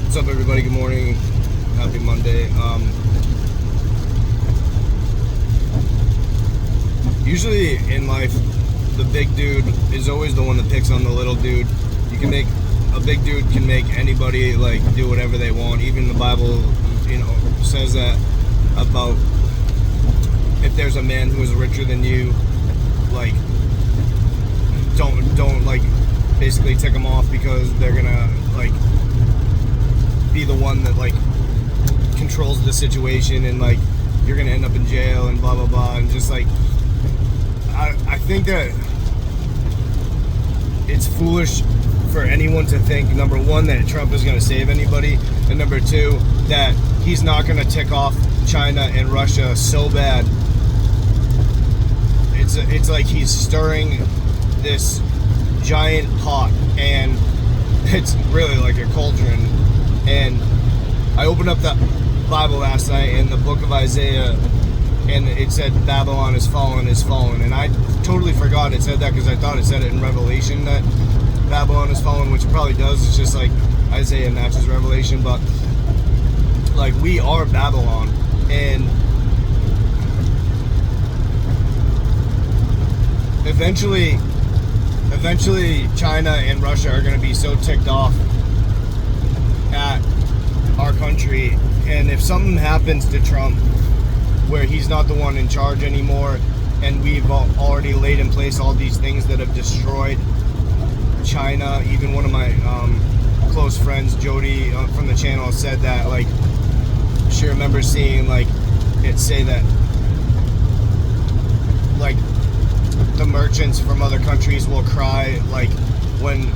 What's up, everybody? Good morning. Happy Monday. Usually in life, the big dude is always the one that picks on the little dude. A big dude can make anybody like do whatever they want. Even the Bible, says that about if there's a man who is richer than you, like don't like basically tick them off because they're gonna like be the one that like controls the situation and like you're gonna end up in jail and blah blah blah, and just like I think that it's foolish for anyone to think, number one, that Trump is gonna save anybody, and number two, that he's not gonna tick off China and Russia so bad. It's like he's stirring this giant pot, and it's really like a cauldron. And I opened up the Bible last night in the book of Isaiah, and it said Babylon is fallen, and I totally forgot it said that because I thought it said it in Revelation that Babylon is fallen, which it probably does. It's just like Isaiah matches Revelation, but like we are Babylon, and eventually China and Russia are going to be so ticked off at our country, and if something happens to Trump where he's not the one in charge anymore, and we've already laid in place all these things that have destroyed China. Even one of my close friends, Jody, from the channel, said that like she remembers seeing like it say that like the merchants from other countries will cry like when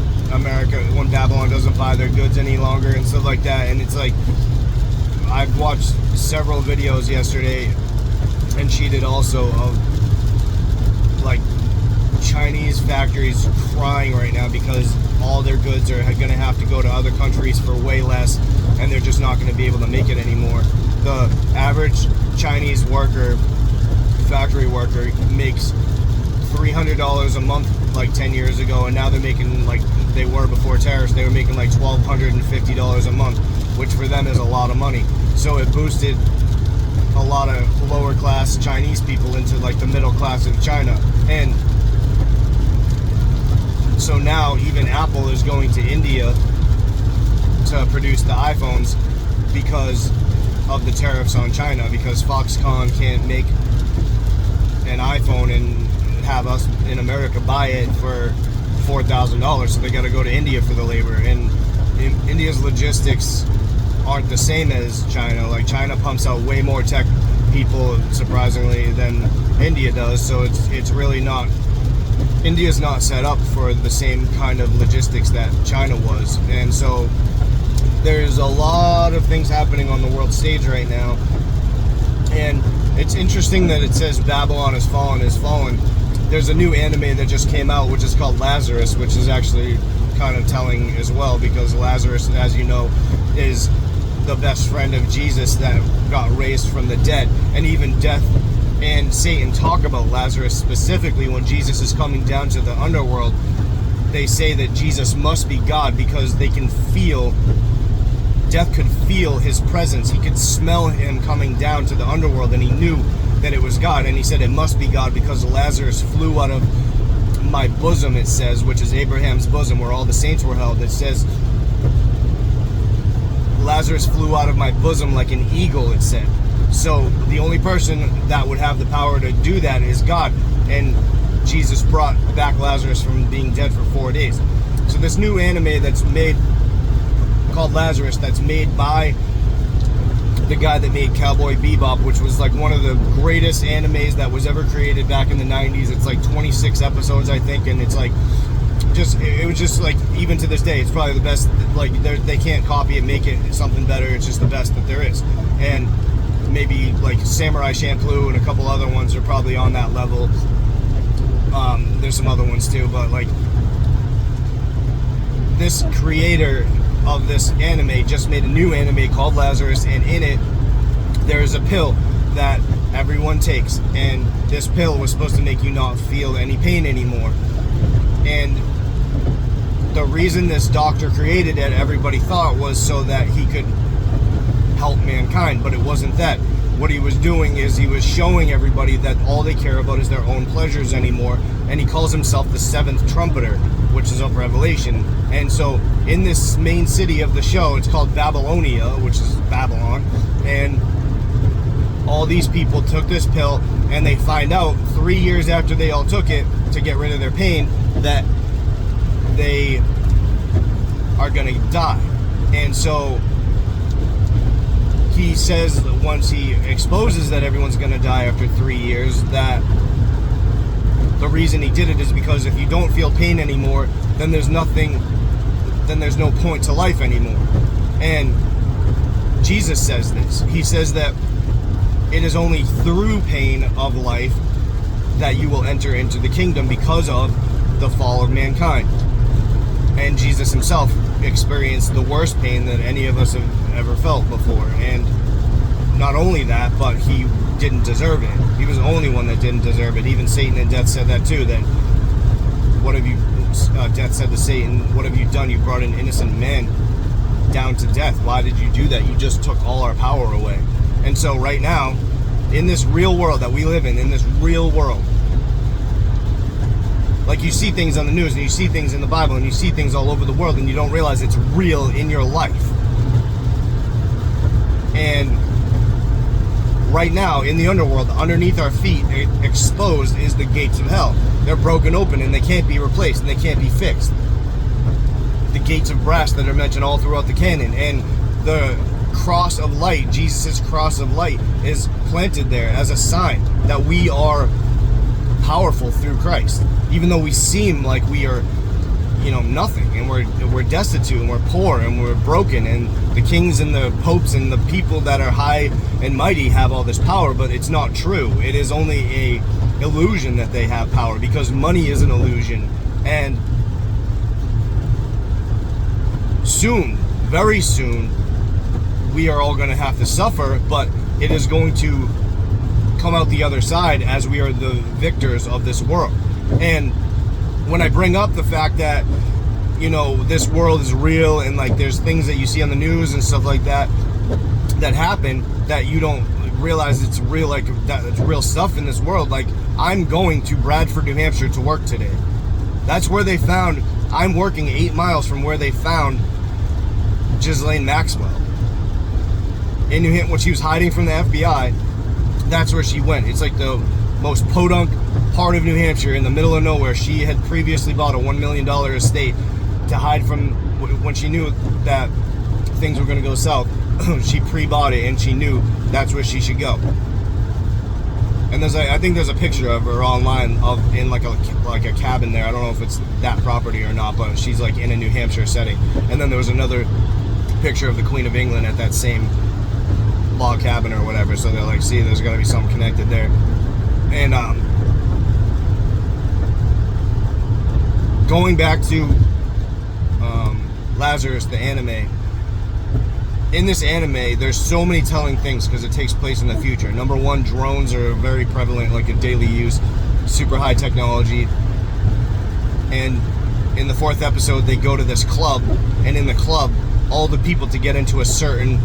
Babylon doesn't buy their goods any longer and stuff like that. And it's like I've watched several videos yesterday, and she did also, of like Chinese factories crying right now because all their goods are going to have to go to other countries for way less, and they're just not going to be able to make it anymore. The average Chinese worker, factory worker, makes $300 a month like 10 years ago, and now they're making, like they were before tariffs, they were making like $1,250 a month, which for them is a lot of money. So it boosted a lot of lower class Chinese people into like the middle class of China. And so now even Apple is going to India to produce the iPhones because of the tariffs on China, because Foxconn can't make an iPhone and have us in America buy it for $4,000, so they got to go to India for the labor. And India's logistics aren't the same as China. Like China pumps out way more tech people, surprisingly, than India does. So it's really not. India's not set up for the same kind of logistics that China was, and so there's a lot of things happening on the world stage right now. And it's interesting that it says Babylon is fallen, is fallen. There's a new anime that just came out, which is called Lazarus, which is actually kind of telling as well, because Lazarus, as you know, is the best friend of Jesus that got raised from the dead. And even death and Satan talk about Lazarus specifically when Jesus is coming down to the underworld. They say that Jesus must be God because they can feel, death could feel his presence. He could smell him coming down to the underworld, and he knew that it was God. And he said it must be God because Lazarus flew out of my bosom, it says, which is Abraham's bosom where all the saints were held. It says Lazarus flew out of my bosom like an eagle, it said. So the only person that would have the power to do that is God. And Jesus brought back Lazarus from being dead for 4 days. So this new anime that's made, called Lazarus, that's made by the guy that made Cowboy Bebop, which was like one of the greatest animes that was ever created back in the 90s. It's like 26 episodes, I think, and it's like it was just like, even to this day, it's probably the best. Like they can't copy it, make it something better. It's just the best that there is. And maybe like Samurai Champloo and a couple other ones are probably on that level. There's some other ones too, but like this creator of this anime just made a new anime called Lazarus, and in it there's a pill that everyone takes, and this pill was supposed to make you not feel any pain anymore. And the reason this doctor created it, everybody thought, was so that he could help mankind, but it wasn't that. What he was doing is he was showing everybody that all they care about is their own pleasures anymore, and he calls himself the seventh trumpeter, which is of Revelation. And so in this main city of the show, it's called Babylonia, which is Babylon, and all these people took this pill, and they find out 3 years after they all took it to get rid of their pain that they are gonna die. And so he says that once he exposes that everyone's gonna die after 3 years, that the reason he did it is because if you don't feel pain anymore, then there's no point to life anymore. And Jesus says this. He says that it is only through pain of life that you will enter into the kingdom because of the fall of mankind. And Jesus himself experienced the worst pain that any of us have ever felt before. And not only that, but he didn't deserve it. He was the only one that didn't deserve it. Even Satan and death said that too, that what have you, death said to Satan, what have you done? You brought an innocent man down to death. Why did you do that? You just took all our power away. And so right now, in this real world that we live in this real world, like you see things on the news and you see things in the Bible and you see things all over the world and you don't realize it's real in your life. And right now in the underworld, underneath our feet, exposed, is the gates of hell. They're broken open and they can't be replaced and they can't be fixed. The gates of brass that are mentioned all throughout the canon, and the cross of light, Jesus' cross of light, is planted there as a sign that we are powerful through Christ. Even though we seem like we are, nothing, and we're destitute and we're poor and we're broken, and the kings and the popes and the people that are high and mighty have all this power, but it's not true. It is only a illusion that they have power, because money is an illusion. And soon, very soon, we are all going to have to suffer, but it is going to come out the other side as we are the victors of this world. And when I bring up the fact that, this world is real, and like there's things that you see on the news and stuff like that that happen that you don't realize it's real, like that it's real stuff in this world. Like, I'm going to Bradford, New Hampshire to work today. That's where they found, I'm working 8 miles from where they found Ghislaine Maxwell. In New Hampshire, when she was hiding from the FBI, that's where she went. It's like the most podunk part of New Hampshire in the middle of nowhere. She had previously bought a $1 million estate to hide from when she knew that things were going to go south. She pre-bought it and she knew that's where she should go. And I think there's a picture of her online in like a cabin there. I don't know if it's that property or not, but she's like in a New Hampshire setting. And then there was another picture of the Queen of England at that same log cabin or whatever. So they're like, see, there's got to be something connected there. And going back to Lazarus, the anime. In this anime, there's so many telling things because it takes place in the future. Number one, drones are very prevalent, like in daily use, super high technology. And in the 4th episode, they go to this club, and in the club, all the people, to get into a certain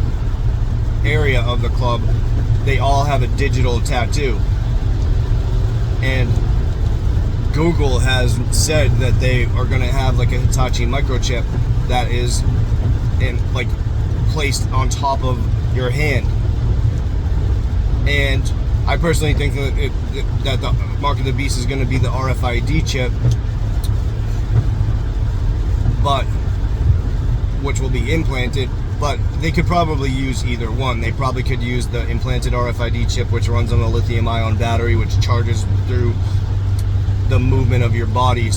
area of the club, they all have a digital tattoo. And Google has said that they are going to have like a Hitachi microchip that is placed on top of your hand. And I personally think that the Mark of the Beast is going to be the RFID chip, but which will be implanted. But they could probably use either one. They probably could use the implanted RFID chip, which runs on a lithium-ion battery, which charges through the movement of your body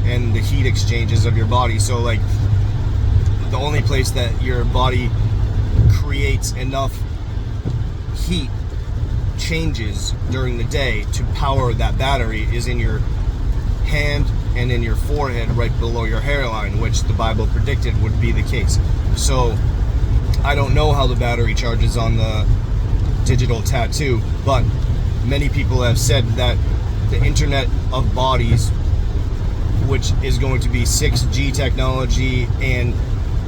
and the heat exchanges of your body. So like the only place that your body creates enough heat changes during the day to power that battery is in your hand and in your forehead right below your hairline, which the Bible predicted would be the case. So I don't know how the battery charges on the digital tattoo, but many people have said that the internet of bodies which is going to be 6G technology, and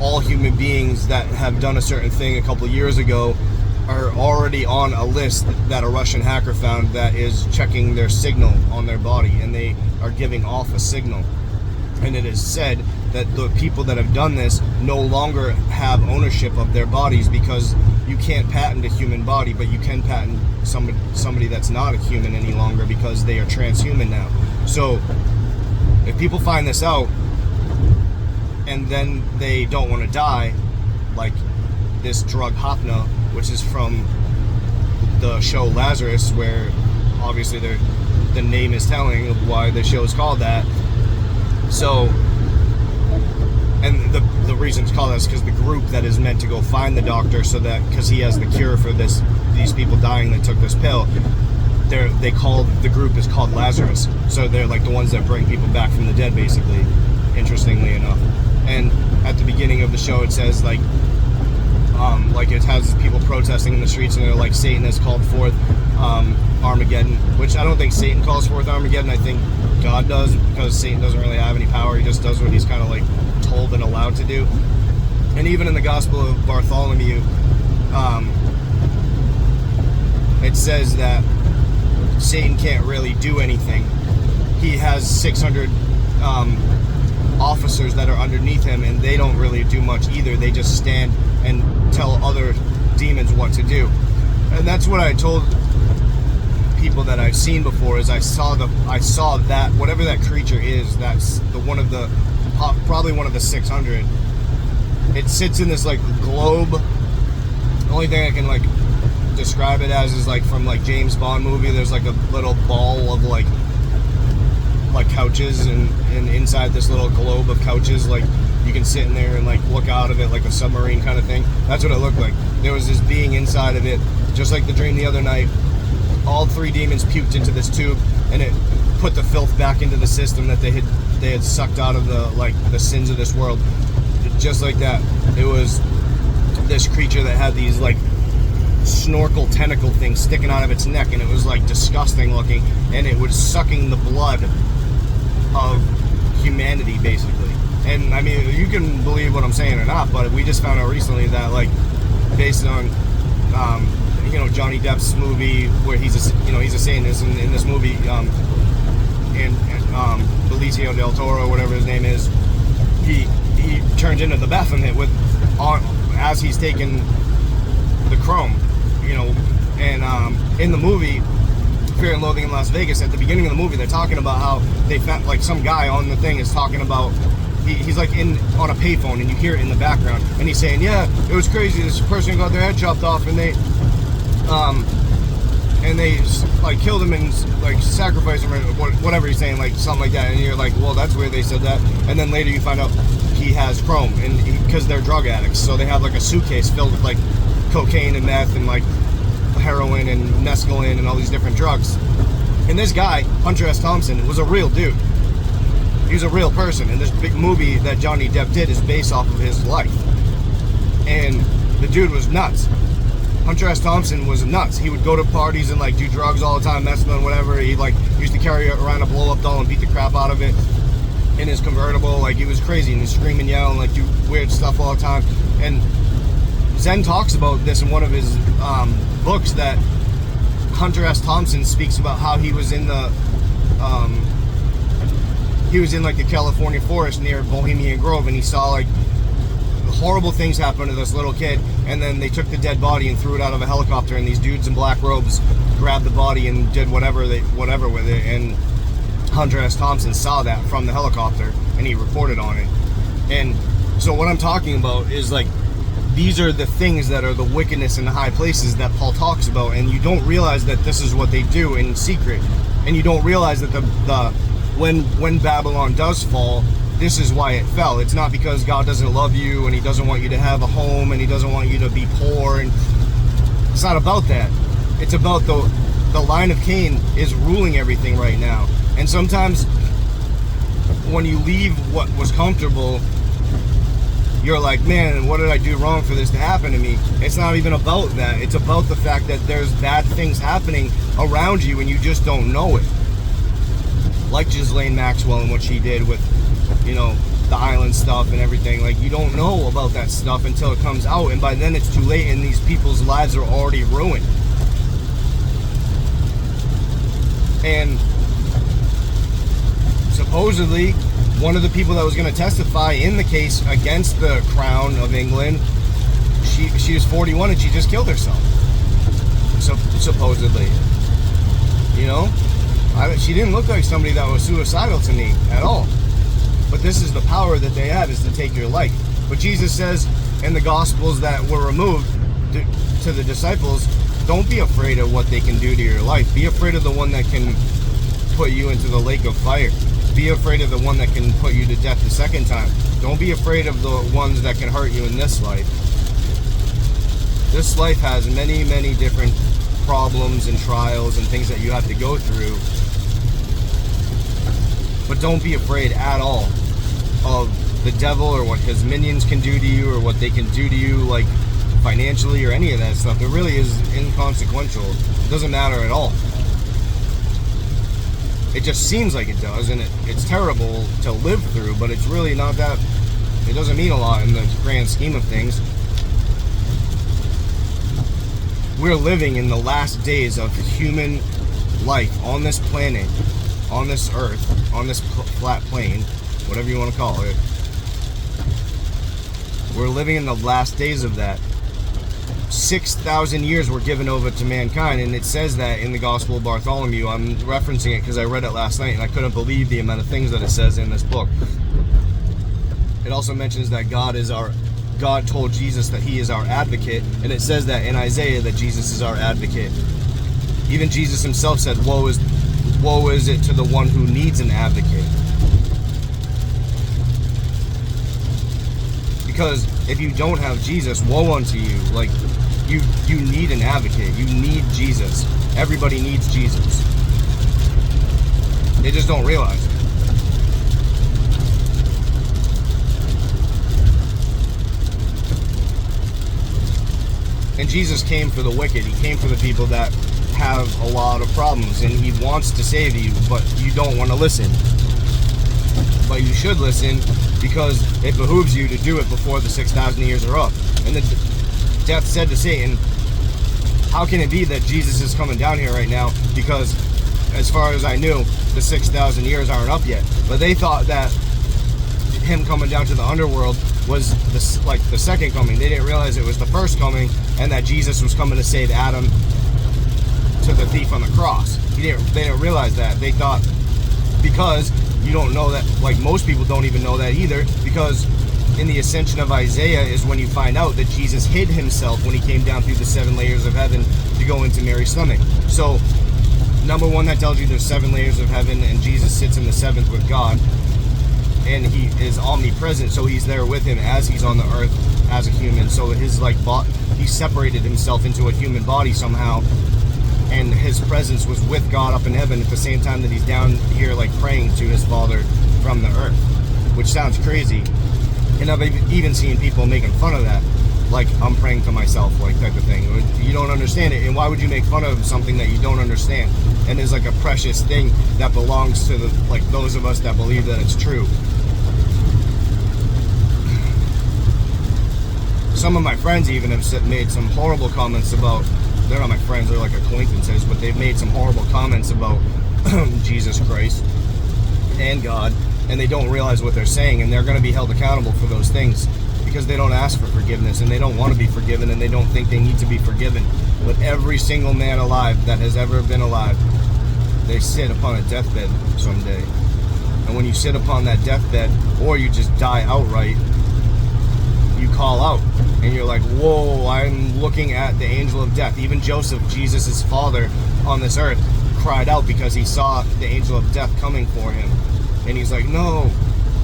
all human beings that have done a certain thing a couple of years ago are already on a list that a Russian hacker found that is checking their signal on their body, and they are giving off a signal. And it is said that the people that have done this no longer have ownership of their bodies, because you can't patent a human body, but you can patent somebody that's not a human any longer, because they are transhuman now. So if people find this out and then they don't want to die, like this drug Hapna, which is from the show Lazarus, where obviously the name is telling of why the show is called that. So, and the reason it's called that is because the group that is meant to go find the doctor, so that, because he has the cure for these people dying that took this pill, they call the group is called Lazarus. So they're like the ones that bring people back from the dead, basically, interestingly enough. And at the beginning of the show, it says like it has people protesting in the streets, and they're like, Satan has called forth Armageddon, which I don't think Satan calls forth Armageddon. I think God does, because Satan doesn't really have any power. He just does what he's kind of like told and allowed to do. And even in the Gospel of Bartholomew, it says that Satan can't really do anything. He has 600 officers that are underneath him, and they don't really do much either. They just stand and tell other demons what to do. And that's what I told people that I've seen before, is I saw that whatever that creature is, that's probably one of the 600. It sits in this like globe. The only thing I can like describe it as is like from like James Bond movie. There's like a little ball of like couches, and inside this little globe of couches, like you can sit in there and like look out of it like a submarine kind of thing. That's what it looked like. There was this being inside of it, just like the dream the other night. All 3 demons puked into this tube, and it put the filth back into the system that they had sucked out of the sins of this world. Just like that, it was this creature that had these like snorkel tentacle things sticking out of its neck, and it was like disgusting looking, and it was sucking the blood of humanity, basically. And I mean, you can believe what I'm saying or not, but we just found out recently that, like, based on Johnny Depp's movie where he's a Satanist in this movie, and Benicio del Toro, whatever his name is, he turns into the Baphomet as he's taking the chrome, and in the movie Fear and Loathing in Las Vegas, at the beginning of the movie, they're talking about how they found, like, some guy on the thing is talking about, he's like on a payphone, and you hear it in the background, and he's saying, yeah, it was crazy, this person got their head chopped off, and they like killed him and like sacrificed him, or whatever he's saying, like something like that. And you're like, well, that's weird they said that. And then later you find out he has chrome, and because they're drug addicts, so they have like a suitcase filled with like cocaine and meth and like heroin and mescaline and all these different drugs. And this guy, Hunter S. Thompson, was a real dude. He was a real person, and this big movie that Johnny Depp did is based off of his life. And the dude was nuts. Hunter S. Thompson was nuts. He would go to parties and like do drugs all the time, messing with whatever. He like used to carry around a blow-up doll and beat the crap out of it in his convertible. Like, he was crazy, and he'd scream and yell and like do weird stuff all the time. And Zen talks about this in one of his books, that Hunter S. Thompson speaks about how he was in the the California forest near Bohemian Grove, and he saw like horrible things happen to this little kid, and then they took the dead body and threw it out of a helicopter, and these dudes in black robes grabbed the body and did whatever with it. And Hunter S. Thompson saw that from the helicopter, and he reported on it. And so what I'm talking about is like, these are the things that are the wickedness in the high places that Paul talks about, and you don't realize that this is what they do in secret, and you don't realize that when Babylon does fall, this is why it fell. It's not because God doesn't love you and he doesn't want you to have a home and he doesn't want you to be poor, and it's not about that. It's about the line of Cain is ruling everything right now. And sometimes when you leave what was comfortable, you're like, man, what did I do wrong for this to happen to me? It's not even about that. It's about the fact that there's bad things happening around you and you just don't know it. like Ghislaine Maxwell and what she did with, you know, the island stuff and everything. Like, you don't know about that stuff until it comes out, and by then it's too late, and these people's lives are already ruined. And supposedly, one of the people that was going to testify in the case against the Crown of England, she was 41 and she just killed herself. So supposedly, you know, she didn't look like somebody that was suicidal to me at all. But this is the power that they have, is to take your life. But Jesus says in the Gospels that were removed to the disciples, don't be afraid of what they can do to your life. Be afraid of the one that can put you into the lake of fire. Be afraid of the one that can put you to death the second time. Don't be afraid of the ones that can hurt you in this life. This life has many, many different problems and trials and things that you have to go through. But don't be afraid at all of the devil or what his minions can do to you or what they can do to you, like financially or any of that stuff. It really is inconsequential. It doesn't matter at all. It just seems like it does, and it's terrible to live through, but it's really not that. It doesn't mean a lot in the grand scheme of things. We're living in the last days of human life on this planet, on this earth, on this flat plane, whatever you want to call it. We're living in the last days of that. 6,000 years were given over to mankind, and it says that in the Gospel of Bartholomew. I'm referencing it because I read it last night and I couldn't believe the amount of things that it says in this book. It also mentions that God told Jesus that he is our advocate, and it says that in Isaiah that Jesus is our advocate. Even Jesus himself said, woe is it to the one who needs an advocate. Because if you don't have Jesus, woe unto you. Like, you need an advocate. You need Jesus. Everybody needs Jesus. They just don't realize it. And Jesus came for the wicked. He came for the people that have a lot of problems, and he wants to save you, but you don't want to listen. But you should listen, because it behooves you to do it before the 6,000 years are up. And then death said to Satan, how can it be that Jesus is coming down here right now? Because as far as I knew, the 6,000 years aren't up yet. But they thought that him coming down to the underworld was the second coming. They didn't realize it was the first coming, and that Jesus was coming to save Adam to the thief on the cross. They didn't realize that. They thought, because you don't know that, like most people don't even know that either, because in the ascension of Isaiah is when you find out that Jesus hid himself when he came down through the 7 layers of heaven to go into Mary's stomach. So, number one, that tells you there's 7 layers of heaven, and Jesus sits in the 7th with God, and he is omnipresent, so he's there with him as he's on the earth as a human. So his he separated himself into a human body somehow, and his presence was with God up in heaven at the same time that he's down here like praying to his Father from the earth, which sounds crazy. And I've even seen people making fun of that, like, I'm praying to myself, like, type of thing. You don't understand it, and why would you make fun of something that you don't understand? And it's like a precious thing that belongs to those of us that believe that it's true. Some of my friends even have made some horrible comments about, they're not my friends, they're like acquaintances, but they've made some horrible comments about Jesus Christ and God, and they don't realize what they're saying, and they're going to be held accountable for those things because they don't ask for forgiveness, and they don't want to be forgiven, and they don't think they need to be forgiven. But every single man alive that has ever been alive, they sit upon a deathbed someday. And when you sit upon that deathbed, or you just die outright, you call out, and you're like, whoa, I'm looking at the angel of death. Even Joseph, Jesus' father on this earth, cried out because he saw the angel of death coming for him. And he's like, no.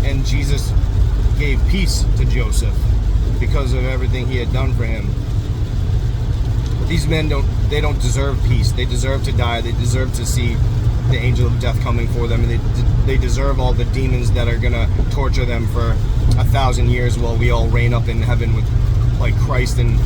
And Jesus gave peace to Joseph because of everything he had done for him. But these men don't deserve peace. They deserve to die. They deserve to see the angel of death coming for them, and they deserve all the demons that are gonna torture them for 1,000 years while we all reign up in heaven with like Christ and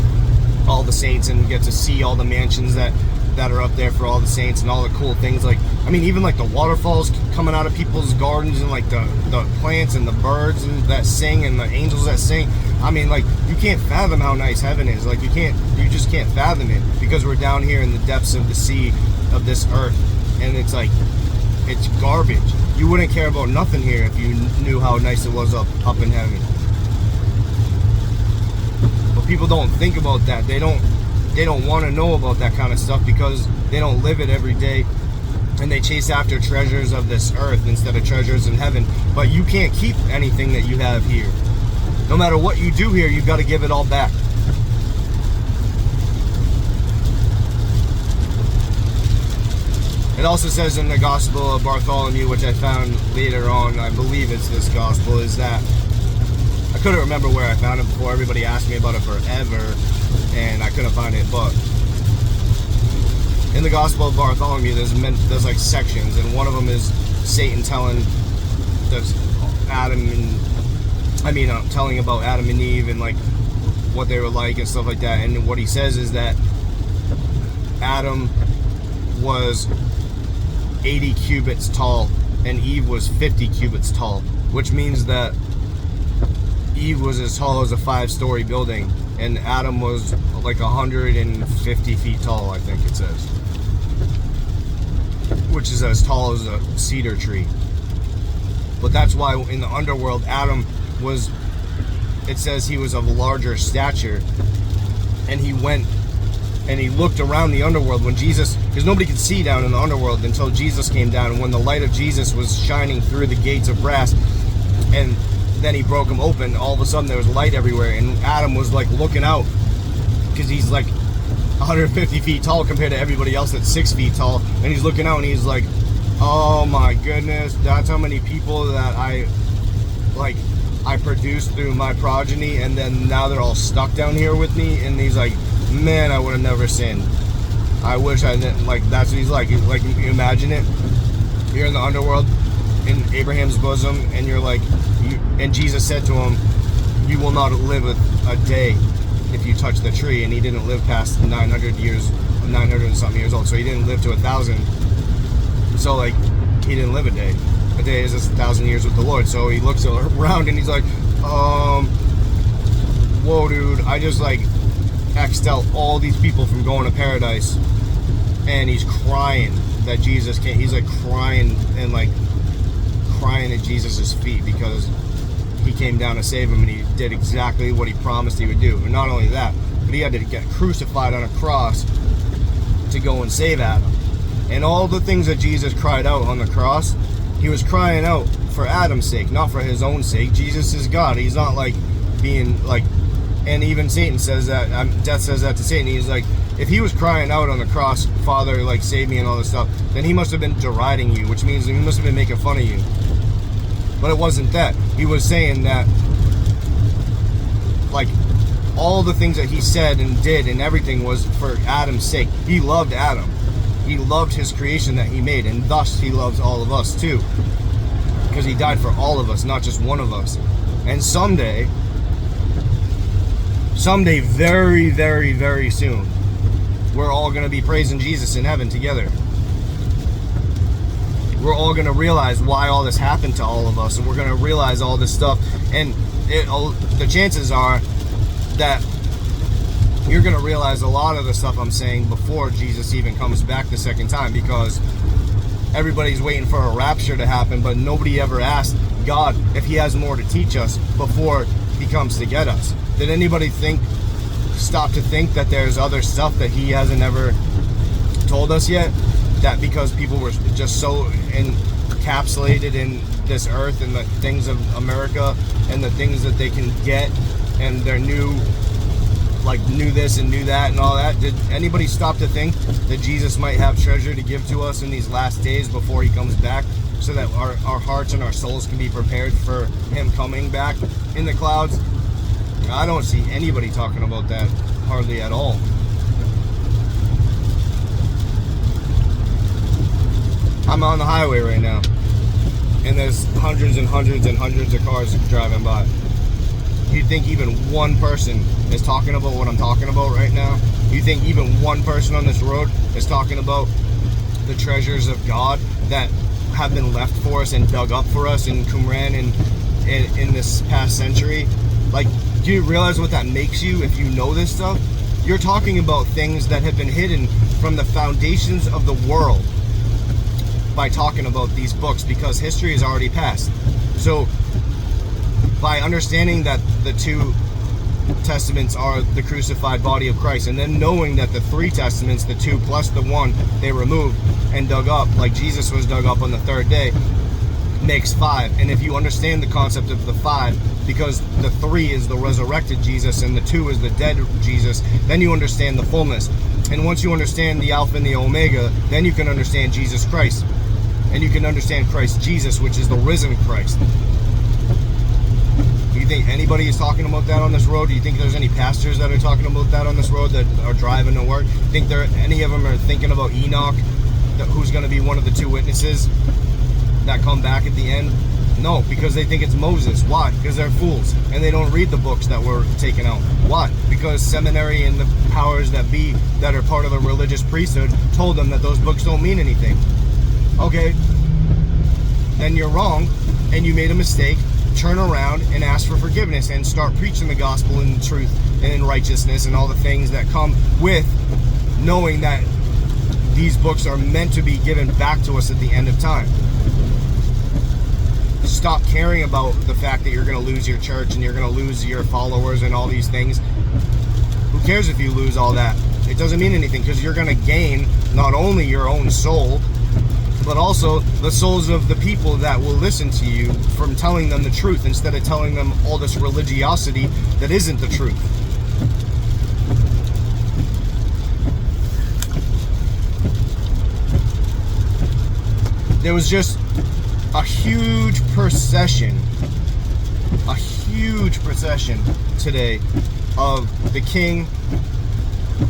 all the saints, and get to see all the mansions that that are up there for all the saints and all the cool things. Like, I mean, even like the waterfalls coming out of people's gardens, and like the plants and the birds that sing and the angels that sing. I mean, like, you can't fathom how nice heaven is. Like, you just can't fathom it, because we're down here in the depths of the sea of this earth, and it's like, it's garbage. You wouldn't care about nothing here if you knew how nice it was up in heaven. But people don't think about that. They don't want to know about that kind of stuff, because they don't live it every day, and they chase after treasures of this earth instead of treasures in heaven. But you can't keep anything that you have here. No matter what you do here, you've got to give it all back. It also says in the Gospel of Bartholomew, which I found later on, I believe it's this Gospel, is that, I couldn't remember where I found it before. Everybody asked me about it forever, and I couldn't find it. But in the Gospel of Bartholomew, there's like sections, and one of them is Satan telling telling about Adam and Eve and like what they were like and stuff like that. And what he says is that Adam was 80 cubits tall and Eve was 50 cubits tall, which means that Eve was as tall as a 5-story building, and Adam was like 150 feet tall, I think it says, which is as tall as a cedar tree. But that's why in the underworld, Adam was, it says he was of larger stature, and he went and he looked around the underworld when Jesus, because nobody could see down in the underworld until Jesus came down, and when the light of Jesus was shining through the gates of brass, and then he broke them open, all of a sudden there was light everywhere, and Adam was like looking out, because he's like 150 feet tall compared to everybody else that's 6 feet tall, and he's looking out and he's like, oh my goodness, that's how many people that I produced through my progeny, and then now they're all stuck down here with me. And he's like, man, I would have never sinned. I wish I didn't. Like, that's what he's like. Like, you imagine it, you're in the underworld in Abraham's bosom, and you're like, and Jesus said to him, you will not live a day if you touch the tree. And he didn't live past 900 and something years old, so he didn't live to 1,000. So like, he didn't live a day. A day is just 1,000 years with the Lord. So he looks around and he's like, whoa, dude, I just like X'd out all these people from going to paradise. And he's crying that Jesus can't. He's like crying and like crying at Jesus' feet, because he came down to save him, and he did exactly what he promised he would do. And not only that, but he had to get crucified on a cross to go and save Adam. And all the things that Jesus cried out on the cross, he was crying out for Adam's sake, not for his own sake. Jesus is God. He's not like being like, and even Satan says that, death says that to Satan. He's like, if he was crying out on the cross, Father, like, save me and all this stuff, then he must have been deriding you, which means he must have been making fun of you. But it wasn't that. He was saying that, like, all the things that he said and did and everything was for Adam's sake. He loved Adam. He loved his creation that he made, and thus he loves all of us too, because he died for all of us, not just one of us. And someday, very, very, very soon, we're all going to be praising Jesus in heaven together. We're all going to realize why all this happened to all of us, and we're going to realize all this stuff. And the chances are that you're going to realize a lot of the stuff I'm saying before Jesus even comes back the second time, because everybody's waiting for a rapture to happen, but nobody ever asked God if he has more to teach us before he comes to get us. Did anybody stop to think that there's other stuff that he hasn't ever told us yet? That because people were just so encapsulated in this earth and the things of America and the things that they can get, and their knew this and knew that and all that. Did anybody stop to think that Jesus might have treasure to give to us in these last days before he comes back, so that our hearts and our souls can be prepared for him coming back in the clouds? I don't see anybody talking about that hardly at all. I'm on the highway right now, and there's hundreds and hundreds and hundreds of cars driving by. You think even one person is talking about what I'm talking about right now? You think even one person on this road is talking about the treasures of God that have been left for us and dug up for us in Qumran and in this past century? Like, do you realize what that makes you if you know this stuff? You're talking about things that have been hidden from the foundations of the world by talking about these books, because history is already past. So by understanding that the two testaments are the crucified body of Christ, and then knowing that the three testaments, the two plus the one they removed and dug up, like Jesus was dug up on the third day, makes five. And if you understand the concept of the five, because the three is the resurrected Jesus and the two is the dead Jesus, then you understand the fullness. And once you understand the Alpha and the Omega, then you can understand Jesus Christ. And you can understand Christ Jesus, which is the risen Christ. Do you think anybody is talking about that on this road? Do you think there's any pastors that are talking about that on this road that are driving to work? Think any of them are thinking about Enoch, who's going to be one of the two witnesses that come back at the end? No, because they think it's Moses. Why? Because they're fools and they don't read the books that were taken out. Why? Because seminary and the powers that be that are part of the religious priesthood told them that those books don't mean anything. Okay, then you're wrong and you made a mistake. Turn around and ask for forgiveness and start preaching the gospel in truth and in righteousness and all the things that come with knowing that these books are meant to be given back to us at the end of time. Stop caring about the fact that you're going to lose your church and you're going to lose your followers and all these things. Who cares if you lose all that? It doesn't mean anything, because you're going to gain not only your own soul, but also the souls of the people that will listen to you from telling them the truth instead of telling them all this religiosity that isn't the truth. There was just a huge procession today of the King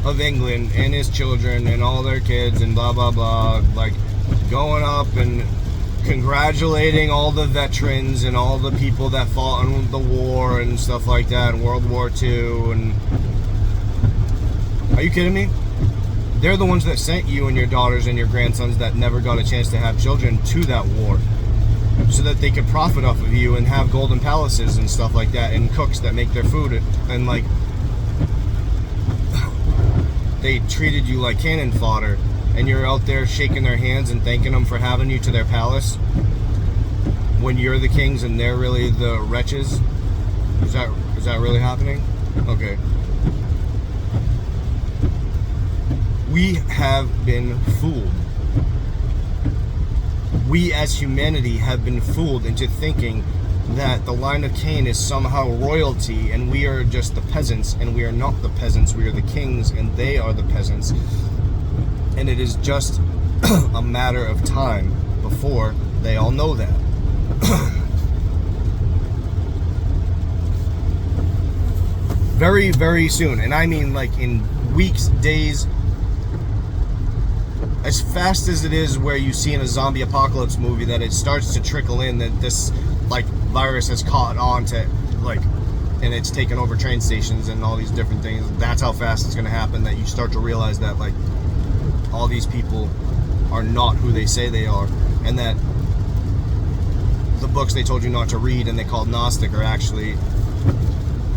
of England and his children and all their kids and blah blah blah, like going up and congratulating all the veterans and all the people that fought in the war and stuff like that, in World War II. And are you kidding me? They're the ones that sent you and your daughters and your grandsons that never got a chance to have children to that war, so that they could profit off of you and have golden palaces and stuff like that, and cooks that make their food, and like they treated you like cannon fodder, and you're out there shaking their hands and thanking them for having you to their palace when you're the kings and they're really the wretches. Is that really happening? Okay. We have been fooled. We as humanity have been fooled into thinking that the line of Cain is somehow royalty and we are just the peasants, and we are not the peasants. We are the kings and they are the peasants. And it is just a matter of time before they all know that. Very, very soon. And I mean like in weeks, days, as fast as it is where you see in a zombie apocalypse movie that it starts to trickle in that this like virus has caught on to like, and it's taken over train stations and all these different things. That's how fast it's going to happen, that you start to realize that like all these people are not who they say they are, and that the books they told you not to read and they called Gnostic are actually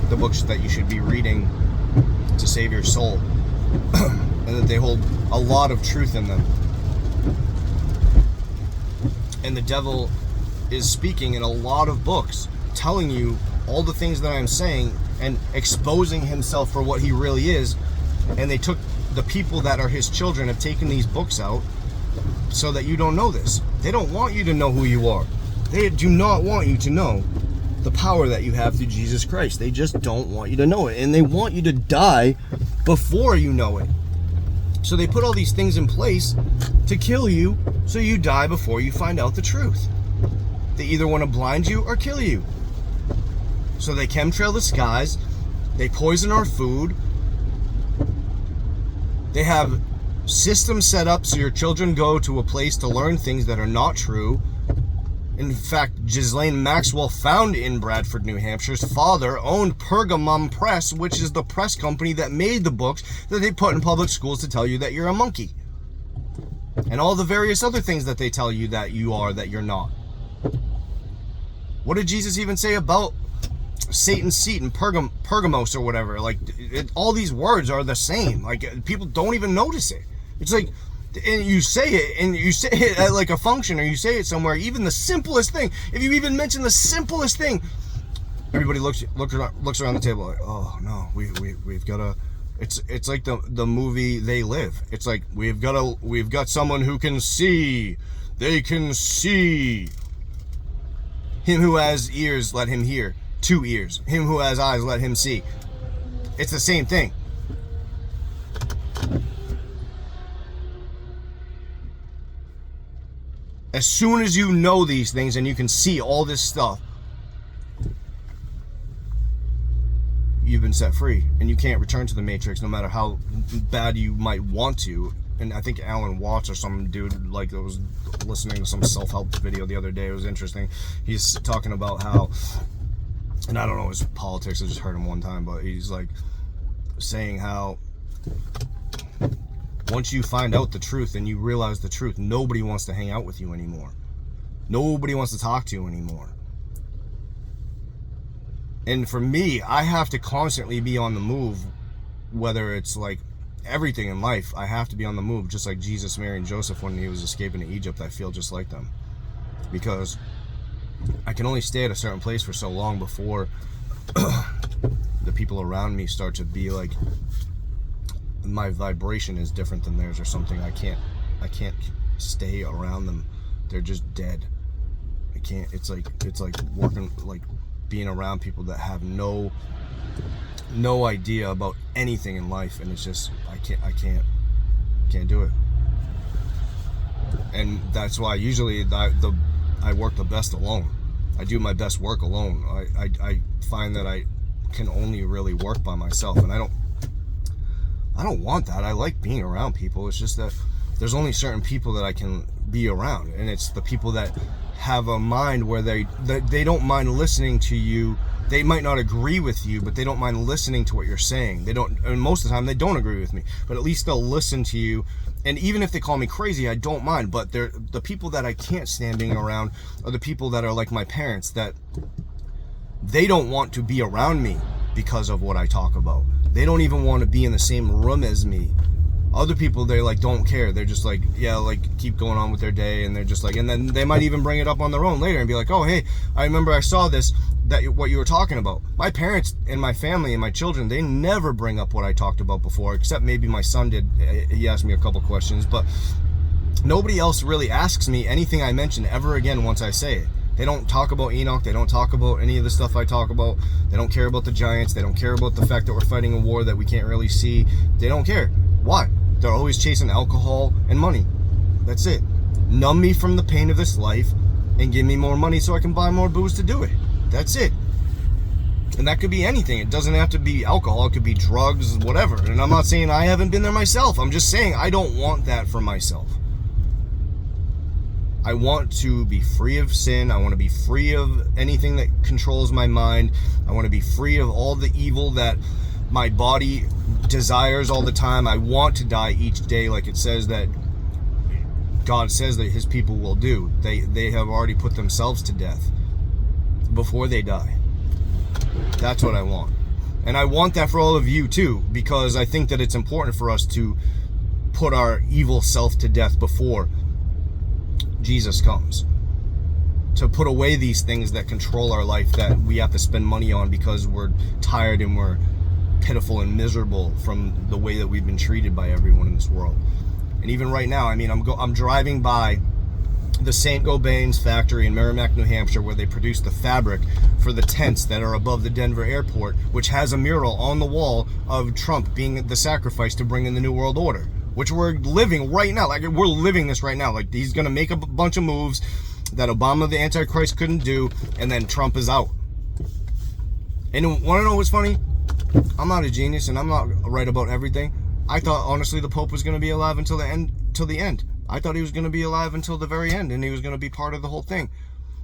the books that you should be reading to save your soul. And that they hold a lot of truth in them. And the devil is speaking in a lot of books, telling you all the things that I'm saying and exposing himself for what he really is. And they took the people that are his children, have taken these books out so that you don't know this. They don't want you to know who you are. They do not want you to know the power that you have through Jesus Christ. They just don't want you to know it. And they want you to die before you know it. So they put all these things in place to kill you, so you die before you find out the truth. They either want to blind you or kill you. So they chemtrail the skies, they poison our food, they have systems set up so your children go to a place to learn things that are not true, In fact, Ghislaine Maxwell, found in Bradford, New Hampshire's father owned Pergamum Press, which is the press company that made the books that they put in public schools to tell you that you're a monkey. And all the various other things that they tell you that you are, that you're not. What did Jesus even say about Satan's seat and Pergamos or whatever? Like, all these words are the same. Like, people don't even notice it. It's like, and you say it at like a function, or you say it somewhere, even the simplest thing, if you even mention the simplest thing, everybody looks around the table like, oh no, we've got to, it's like the movie They Live. It's like, we've got someone who can see. They can see. Him who has ears, let him hear. 2 ears. Him who has eyes, let him see. It's the same thing. As soon as you know these things and you can see all this stuff, you've been set free, and you can't return to the Matrix no matter how bad you might want to. And I think Alan Watts or some dude like that was listening to some self-help video the other day. It was interesting. He's talking about how, and I don't know his politics, I just heard him one time, but he's like saying how once you find out the truth and you realize the truth, nobody wants to hang out with you anymore. Nobody wants to talk to you anymore. And for me, I have to constantly be on the move, whether it's like everything in life. I have to be on the move, just like Jesus, Mary, and Joseph when he was escaping to Egypt. I feel just like them, because I can only stay at a certain place for so long before the people around me start to be like, my vibration is different than theirs or something. I can't stay around them. They're just dead. I can't. It's like working, like being around people that have no idea about anything in life, and it's just I can't do it. And that's why usually I work the best alone. I do my best work alone. I find that I can only really work by myself, and I don't want that. I like being around people. It's just that there's only certain people that I can be around, and it's the people that have a mind where they don't mind listening to you. They might not agree with you, but they don't mind listening to what you're saying. And most of the time they don't agree with me, but at least they'll listen to you. And even if they call me crazy, I don't mind. But they're the people that I can't stand being around are the people that are like my parents, that they don't want to be around me because of what I talk about. They don't even want to be in the same room as me. Other people, they like don't care. They're just like, yeah, like keep going on with their day, and they're just like, and then they might even bring it up on their own later and be like, oh hey, I remember I saw this, that what you were talking about. My parents and my family and my children, they never bring up what I talked about before, except maybe my son did. He asked me a couple questions, but nobody else really asks me anything I mention ever again once I say it. They don't talk about Enoch. They don't talk about any of the stuff I talk about. They don't care about the giants. They don't care about the fact that we're fighting a war that we can't really see. They don't care. Why? They're always chasing alcohol and money. That's it. Numb me from the pain of this life and give me more money so I can buy more booze to do it. That's it. And that could be anything. It doesn't have to be alcohol. It could be drugs, whatever. And I'm not saying I haven't been there myself. I'm just saying I don't want that for myself. I want to be free of sin. I want to be free of anything that controls my mind. I want to be free of all the evil that my body desires all the time. I want to die each day, like it says that God says that his people will do. They have already put themselves to death before they die. That's what I want. And I want that for all of you too, because I think that it's important for us to put our evil self to death before Jesus comes, to put away these things that control our life, that we have to spend money on because we're tired and we're pitiful and miserable from the way that we've been treated by everyone in this world. And even right now, I mean, I'm driving by the St. Gobain's factory in Merrimack, New Hampshire, where they produce the fabric for the tents that are above the Denver airport, which has a mural on the wall of Trump being the sacrifice to bring in the New World Order, which we're living right now. Like, we're living this right now. Like, he's going to make a bunch of moves that Obama, the Antichrist, couldn't do, and then Trump is out. And want to know what's funny? I'm not a genius, and I'm not right about everything. I thought, honestly, the Pope was going to be alive until the end. I thought he was going to be alive until the very end, and he was going to be part of the whole thing.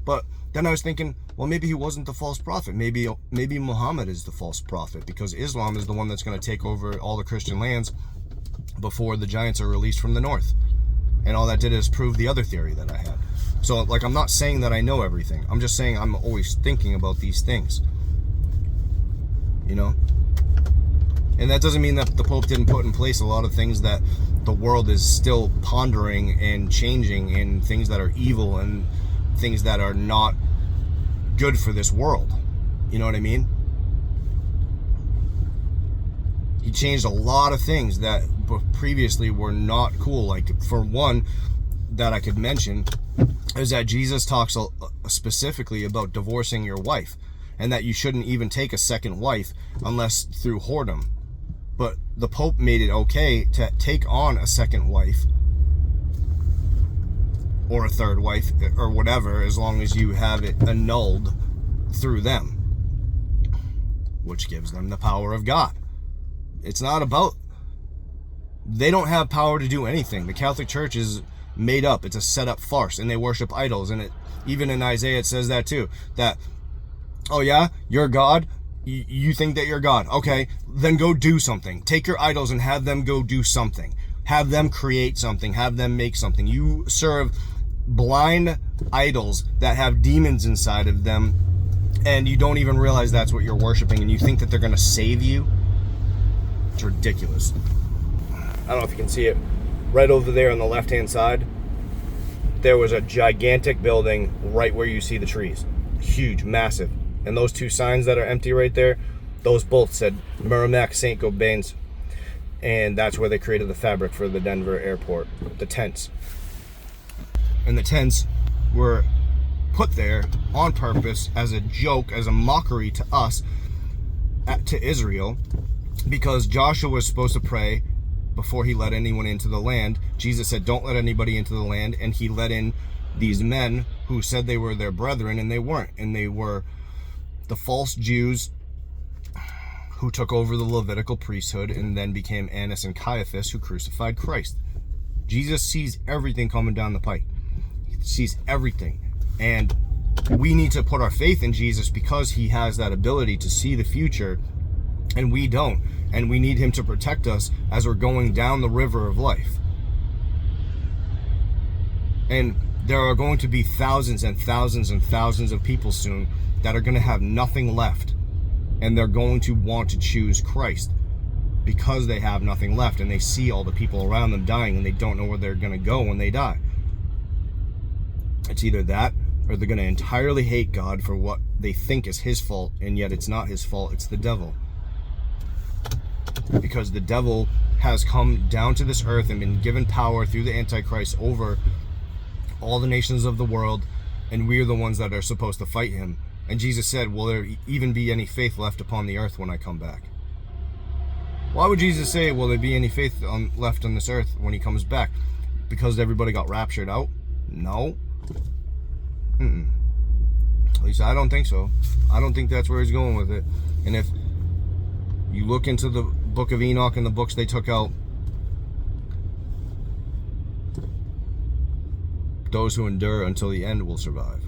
But then I was thinking, well, maybe he wasn't the false prophet. Maybe Muhammad is the false prophet, because Islam is the one that's going to take over all the Christian lands before the giants are released from the north. And all that did is prove the other theory that I had. So, like, I'm not saying that I know everything. I'm just saying I'm always thinking about these things. You know? And that doesn't mean that the Pope didn't put in place a lot of things that the world is still pondering and changing, and things that are evil and things that are not good for this world. You know what I mean? He changed a lot of things that previously were not cool. Like, for one, that I could mention, is that Jesus talks specifically about divorcing your wife, and that you shouldn't even take a second wife unless through whoredom. But the Pope made it okay to take on a second wife or a third wife or whatever, as long as you have it annulled through them, which gives them the power of God. It's not about, they don't have power to do anything. The Catholic Church is made up. It's a set up farce, and they worship idols. And it, even in Isaiah, it says that too, that, oh yeah, you're God. You think that you're God. Okay, then go do something. Take your idols and have them go do something. Have them create something. Have them make something. You serve blind idols that have demons inside of them, and you don't even realize that's what you're worshiping, and you think that they're going to save you. It's ridiculous. I don't know if you can see it. Right over there on the left-hand side, there was a gigantic building right where you see the trees. Huge, massive. And those two signs that are empty right there, those both said Merrimack St. Gobain's. And that's where they created the fabric for the Denver airport, the tents. And the tents were put there on purpose as a joke, as a mockery to us, to Israel, because Joshua was supposed to pray before he let anyone into the land. Jesus said, don't let anybody into the land. And he let in these men who said they were their brethren, and they weren't. And they were the false Jews who took over the Levitical priesthood and then became Annas and Caiaphas, who crucified Christ. Jesus sees everything coming down the pike. He sees everything. And we need to put our faith in Jesus because he has that ability to see the future, and we don't. And we need him to protect us as we're going down the river of life. And there are going to be thousands and thousands and thousands of people soon that are going to have nothing left, and they're going to want to choose Christ because they have nothing left, and they see all the people around them dying, and they don't know where they're going to go when they die. It's either that, or they're going to entirely hate God for what they think is his fault, and yet it's not his fault, it's the devil. Because the devil has come down to this earth and been given power through the Antichrist over all the nations of the world, and we're the ones that are supposed to fight him. And Jesus said, will there even be any faith left upon the earth when I come back? Why would Jesus say, will there be any faith left on this earth when he comes back? Because everybody got raptured out? No. At least I don't think so. I don't think that's where he's going with it. And if you look into the book of Enoch and the books they took out, those who endure until the end will survive.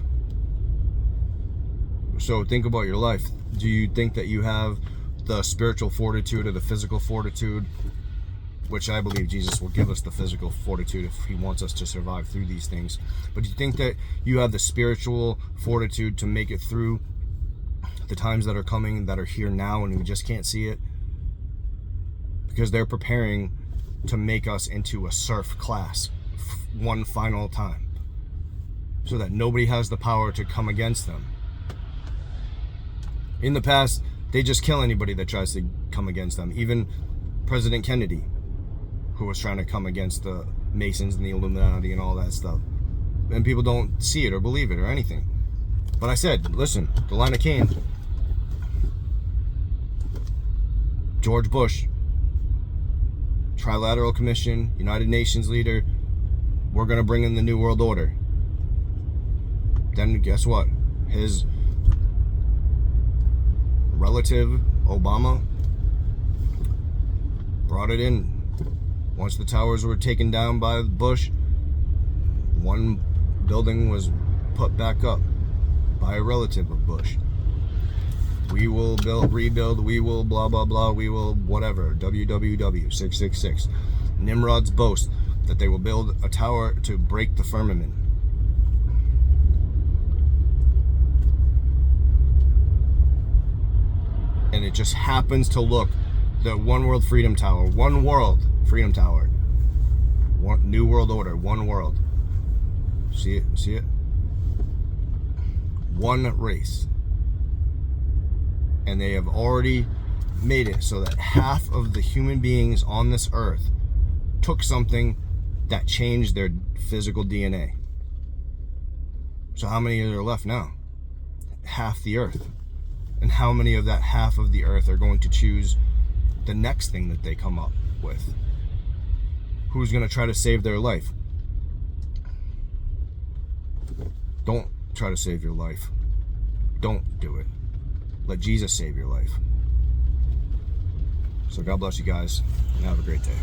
So think about your life. Do you think that you have the spiritual fortitude or the physical fortitude? Which I believe Jesus will give us the physical fortitude if he wants us to survive through these things. But do you think that you have the spiritual fortitude to make it through the times that are coming, that are here now, and we just can't see it? Because they're preparing to make us into a serf class one final time, so that nobody has the power to come against them. In the past, they just kill anybody that tries to come against them. Even President Kennedy, who was trying to come against the Masons and the Illuminati and all that stuff. And people don't see it or believe it or anything. But I said, listen, the line of Cain, George Bush, Trilateral Commission, United Nations leader, we're going to bring in the New World Order. Then guess what? His relative, Obama, brought it in. Once the towers were taken down by Bush, one building was put back up. by a relative of Bush. We will rebuild, we will blah, blah, blah, we will whatever, WWW, 666. Nimrod's boast that they will build a tower to break the firmament. And it just happens to look, the One World Freedom Tower, One World Freedom Tower, New World Order, One World. See it? See it? One race. And they have already made it so that half of the human beings on this earth took something that changed their physical DNA. So how many are there left now? Half the earth. And how many of that half of the earth are going to choose the next thing that they come up with? Who's going to try to save their life? Don't try to save your life. Don't do it. Let Jesus save your life. So God bless you guys, and have a great day.